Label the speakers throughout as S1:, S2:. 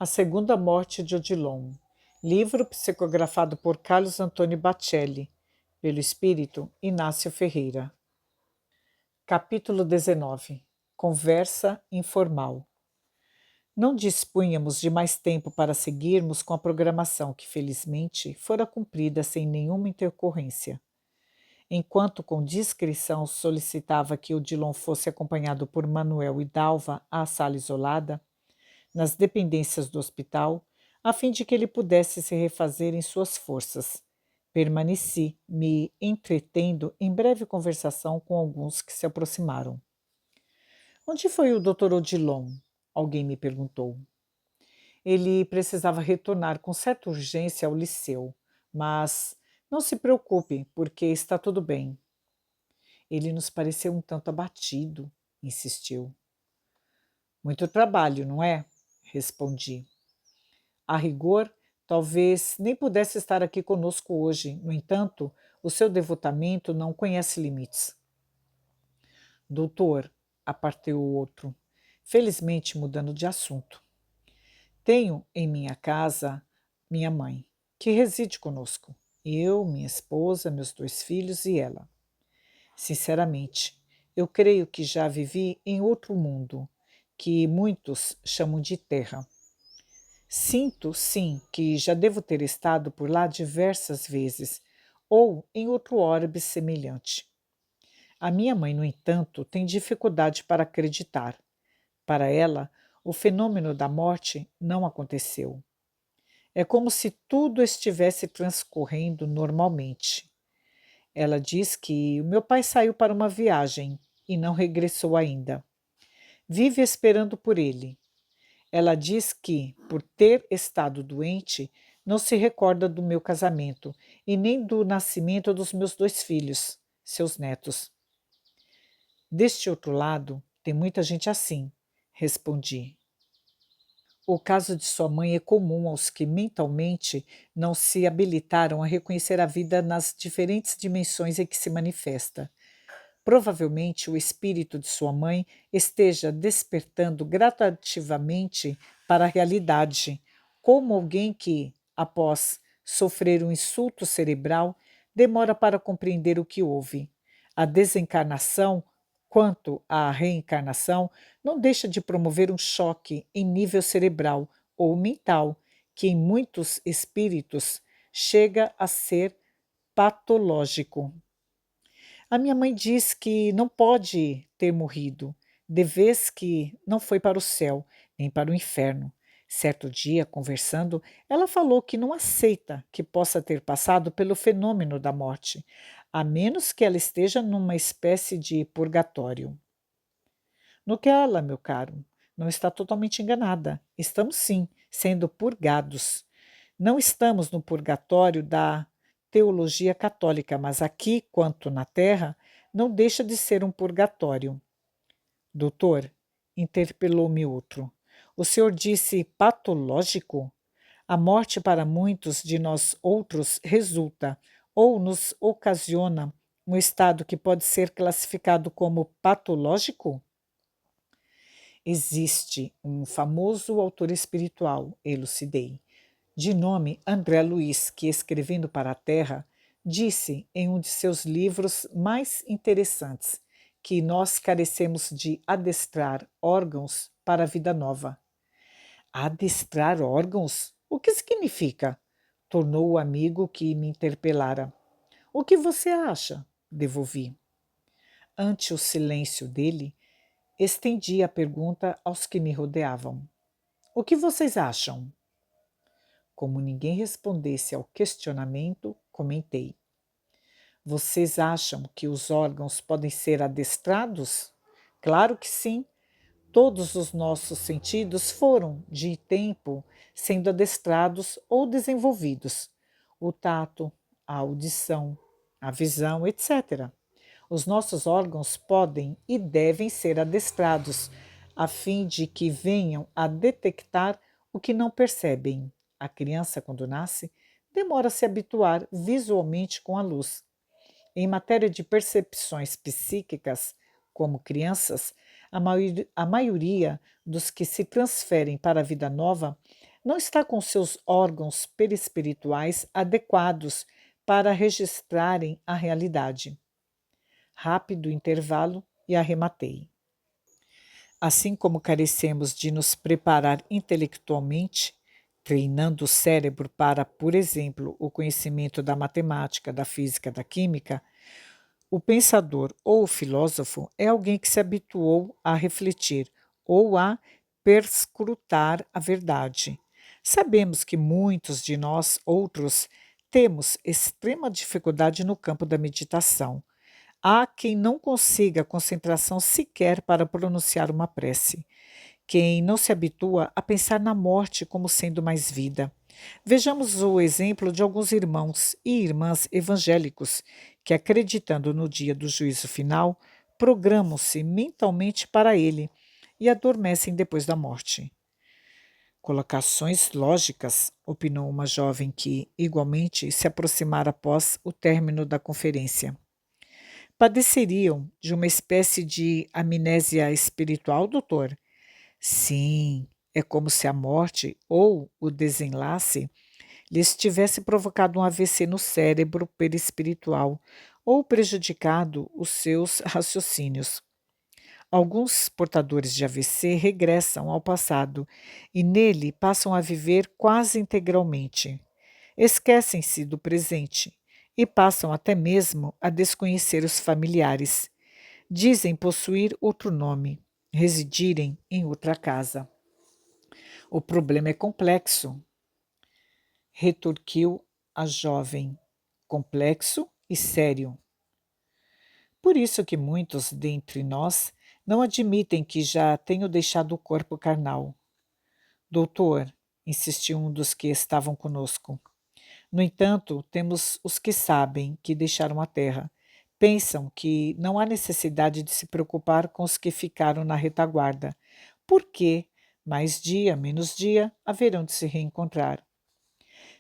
S1: A Segunda Morte de Odilon. Livro psicografado por Carlos Antônio Bacelli. Pelo espírito Inácio Ferreira. Capítulo 19. Conversa informal. Não dispunhamos de mais tempo para seguirmos com a programação que, felizmente, fora cumprida sem nenhuma intercorrência. Enquanto com discrição solicitava que Odilon fosse acompanhado por Manuel e Dalva à sala isolada, nas dependências do hospital, a fim de que ele pudesse se refazer em suas forças. Permaneci, me entretendo em breve conversação com alguns que se aproximaram. Onde foi o Dr. Odilon? Alguém me perguntou. Ele precisava retornar com certa urgência ao liceu, mas não se preocupe, porque está tudo bem. Ele nos pareceu um tanto abatido, insistiu. Muito trabalho, não é? Respondi. A rigor, talvez nem pudesse estar aqui conosco hoje. No entanto, o seu devotamento não conhece limites. Doutor, apartei o outro, felizmente mudando de assunto. Tenho em minha casa minha mãe, que reside conosco. Eu, minha esposa, meus 2 filhos e ela. Sinceramente, eu creio que já vivi em outro mundo, que muitos chamam de terra. Sinto, sim, que já devo ter estado por lá diversas vezes, ou em outro orbe semelhante. A minha mãe, no entanto, tem dificuldade para acreditar. Para ela, o fenômeno da morte não aconteceu. É como se tudo estivesse transcorrendo normalmente. Ela diz que o meu pai saiu para uma viagem e não regressou ainda. Vive esperando por ele. Ela diz que, por ter estado doente, não se recorda do meu casamento e nem do nascimento dos meus 2 filhos, seus netos. Deste outro lado, tem muita gente assim, respondi. O caso de sua mãe é comum aos que mentalmente não se habilitaram a reconhecer a vida nas diferentes dimensões em que se manifesta. Provavelmente o espírito de sua mãe esteja despertando gradativamente para a realidade, como alguém que, após sofrer um insulto cerebral, demora para compreender o que houve. A desencarnação, quanto à reencarnação, não deixa de promover um choque em nível cerebral ou mental, que em muitos espíritos chega a ser patológico. A minha mãe diz que não pode ter morrido, de vez que não foi para o céu, nem para o inferno. Certo dia, conversando, ela falou que não aceita que possa ter passado pelo fenômeno da morte, a menos que ela esteja numa espécie de purgatório. No que ela, meu caro, não está totalmente enganada. Estamos sim sendo purgados. Não estamos no purgatório da teologia católica, mas aqui, quanto na terra, não deixa de ser um purgatório. Doutor, interpelou-me outro, o senhor disse patológico? A morte para muitos de nós outros resulta ou nos ocasiona um estado que pode ser classificado como patológico? Existe um famoso autor espiritual, elucidei, de nome André Luiz, que, escrevendo para a Terra, disse em um de seus livros mais interessantes que nós carecemos de adestrar órgãos para a vida nova. Adestrar órgãos? O que significa? Tornou o amigo que me interpelara. O que você acha? Devolvi. Ante o silêncio dele, estendi a pergunta aos que me rodeavam. O que vocês acham? Como ninguém respondesse ao questionamento, comentei. Vocês acham que os órgãos podem ser adestrados? Claro que sim. Todos os nossos sentidos foram, de tempo, sendo adestrados ou desenvolvidos. O tato, a audição, a visão, etc. Os nossos órgãos podem e devem ser adestrados, a fim de que venham a detectar o que não percebem. A criança, quando nasce, demora a se habituar visualmente com a luz. Em matéria de percepções psíquicas, como crianças, a maioria dos que se transferem para a vida nova não está com seus órgãos perispirituais adequados para registrarem a realidade. Rápido intervalo e arrematei. Assim como carecemos de nos preparar intelectualmente, treinando o cérebro para, por exemplo, o conhecimento da matemática, da física, da química, o pensador ou o filósofo é alguém que se habituou a refletir ou a perscrutar a verdade. Sabemos que muitos de nós, outros, temos extrema dificuldade no campo da meditação. Há quem não consiga concentração sequer para pronunciar uma prece, quem não se habitua a pensar na morte como sendo mais vida. Vejamos o exemplo de alguns irmãos e irmãs evangélicos que, acreditando no dia do juízo final, programam-se mentalmente para ele e adormecem depois da morte. Colocações lógicas, opinou uma jovem que, igualmente, se aproximara após o término da conferência. Padeceriam de uma espécie de amnésia espiritual, doutor? Sim, é como se a morte ou o desenlace lhes tivesse provocado um AVC no cérebro perispiritual ou prejudicado os seus raciocínios. Alguns portadores de AVC regressam ao passado e nele passam a viver quase integralmente. Esquecem-se do presente e passam até mesmo a desconhecer os familiares. Dizem possuir outro nome, residirem em outra casa. O problema é complexo, retorquiu a jovem. Complexo e sério. Por isso que muitos dentre nós não admitem que já tenham deixado o corpo carnal. Doutor, insistiu um dos que estavam conosco. No entanto, temos os que sabem que deixaram a terra. Pensam que não há necessidade de se preocupar com os que ficaram na retaguarda, porque, mais dia, menos dia, haverão de se reencontrar.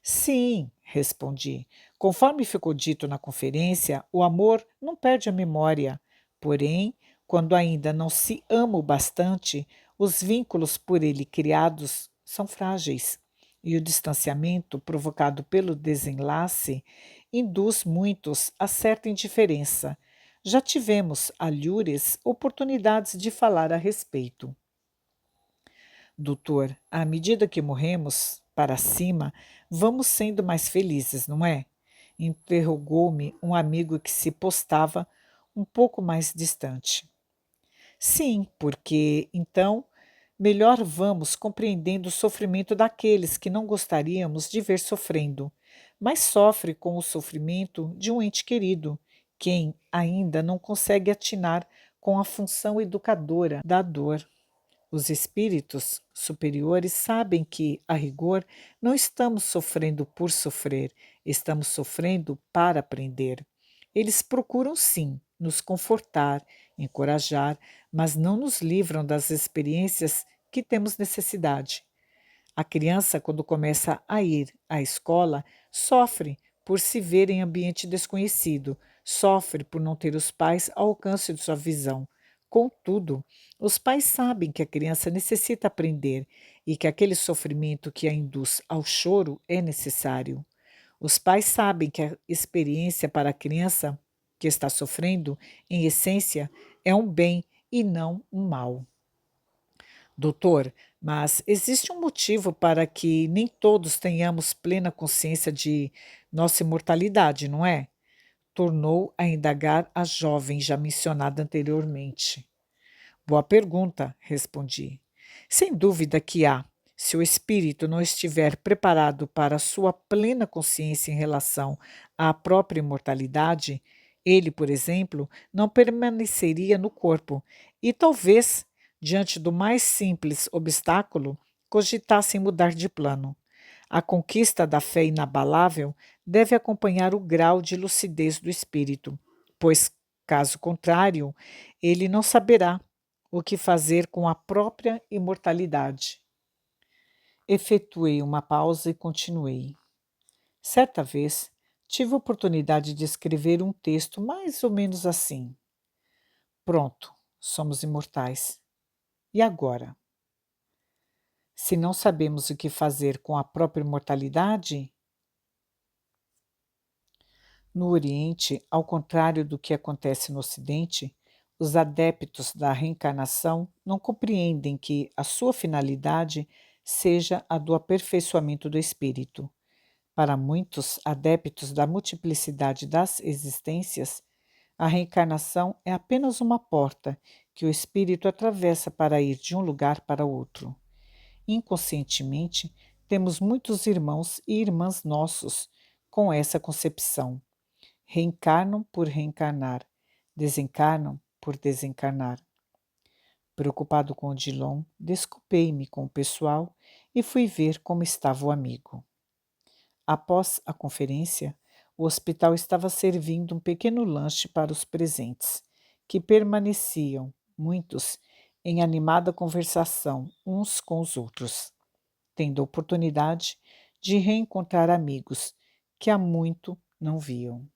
S1: Sim, respondi. Conforme ficou dito na conferência, o amor não perde a memória. Porém, quando ainda não se ama o bastante, os vínculos por ele criados são frágeis. E o distanciamento provocado pelo desenlace induz muitos a certa indiferença. Já tivemos, alhures, oportunidades de falar a respeito. Doutor, à medida que morremos para cima, vamos sendo mais felizes, não é? Interrogou-me um amigo que se postava um pouco mais distante. Sim, porque então melhor vamos compreendendo o sofrimento daqueles que não gostaríamos de ver sofrendo, mas sofre com o sofrimento de um ente querido, quem ainda não consegue atinar com a função educadora da dor. Os espíritos superiores sabem que, a rigor, não estamos sofrendo por sofrer, estamos sofrendo para aprender. Eles procuram, sim, nos confortar, encorajar, mas não nos livram das experiências que temos necessidade. A criança, quando começa a ir à escola, sofre por se ver em ambiente desconhecido, sofre por não ter os pais ao alcance de sua visão. Contudo, os pais sabem que a criança necessita aprender e que aquele sofrimento que a induz ao choro é necessário. Os pais sabem que a experiência para a criança que está sofrendo, em essência, é um bem e não um mal. Doutor, mas existe um motivo para que nem todos tenhamos plena consciência de nossa imortalidade, não é? Tornou a indagar a jovem já mencionada anteriormente. Boa pergunta, respondi. Sem dúvida que há. Se o espírito não estiver preparado para a sua plena consciência em relação à própria imortalidade, ele, por exemplo, não permaneceria no corpo e talvez, diante do mais simples obstáculo, cogitasse em mudar de plano. A conquista da fé inabalável deve acompanhar o grau de lucidez do espírito, pois, caso contrário, ele não saberá o que fazer com a própria imortalidade. Efetuei uma pausa e continuei. Certa vez, tive a oportunidade de escrever um texto mais ou menos assim. Pronto, somos imortais. E agora? Se não sabemos o que fazer com a própria mortalidade? No Oriente, ao contrário do que acontece no Ocidente, os adeptos da reencarnação não compreendem que a sua finalidade seja a do aperfeiçoamento do espírito. Para muitos adeptos da multiplicidade das existências, a reencarnação é apenas uma porta que o espírito atravessa para ir de um lugar para outro. Inconscientemente, temos muitos irmãos e irmãs nossos com essa concepção. Reencarnam por reencarnar, desencarnam por desencarnar. Preocupado com o Dillon, desculpei-me com o pessoal e fui ver como estava o amigo. Após a conferência, o hospital estava servindo um pequeno lanche para os presentes, que permaneciam, muitos, em animada conversação uns com os outros, tendo a oportunidade de reencontrar amigos que há muito não viam.